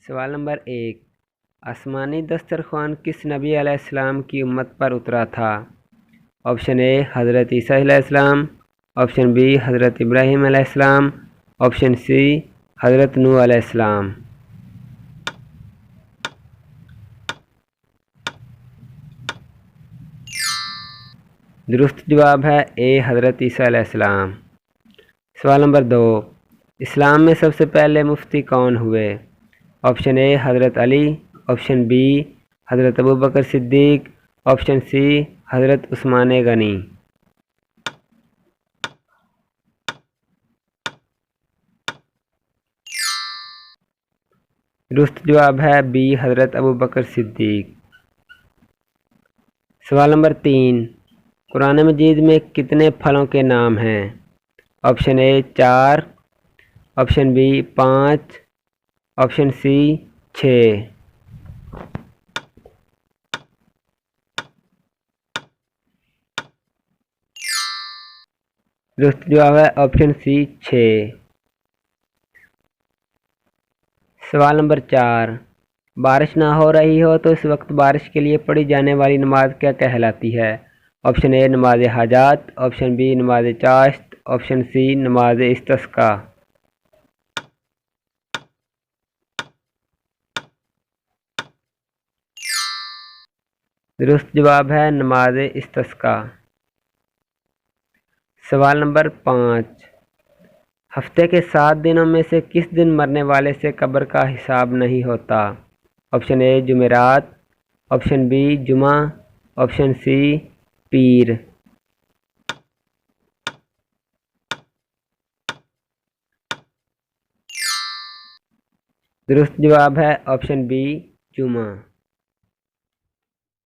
سوال نمبر 1، آسمانی دسترخوان کس نبی علیہ السلام کی امت پر اترا تھا؟ آپشن اے حضرت عیسیٰ علیہ السلام، آپشن بی حضرت ابراہیم علیہ السلام، آپشن سی حضرت نوح علیہ السلام۔ درست جواب ہے اے حضرت عیسیٰ علیہ السلام۔ سوال نمبر 2، اسلام میں سب سے پہلے مفتی کون ہوئے؟ آپشن اے حضرت علی، آپشن بی حضرت ابوبکر صدیق، آپشن سی حضرت عثمان غنی۔ درست جواب ہے بی حضرت ابوبکر صدیق۔ سوال نمبر 3، قرآن مجید میں کتنے پھلوں کے نام ہیں؟ آپشن اے 4، آپشن بی 5، آپشن سی 6۔ درست جواب ہے آپشن سی 6۔ سوال نمبر 4، بارش نہ ہو رہی ہو تو اس وقت بارش کے لیے پڑھی جانے والی نماز کیا کہلاتی ہے؟ آپشن اے نماز حاجات، آپشن بی نماز چاشت، آپشن سی نماز استسقاء۔ درست جواب ہے نماز استسقاء۔ سوال نمبر 5، ہفتے کے 7 دنوں میں سے کس دن مرنے والے سے قبر کا حساب نہیں ہوتا؟ آپشن اے جمعرات، آپشن بی جمعہ، آپشن سی پیر۔ درست جواب ہے آپشن بی جمعہ۔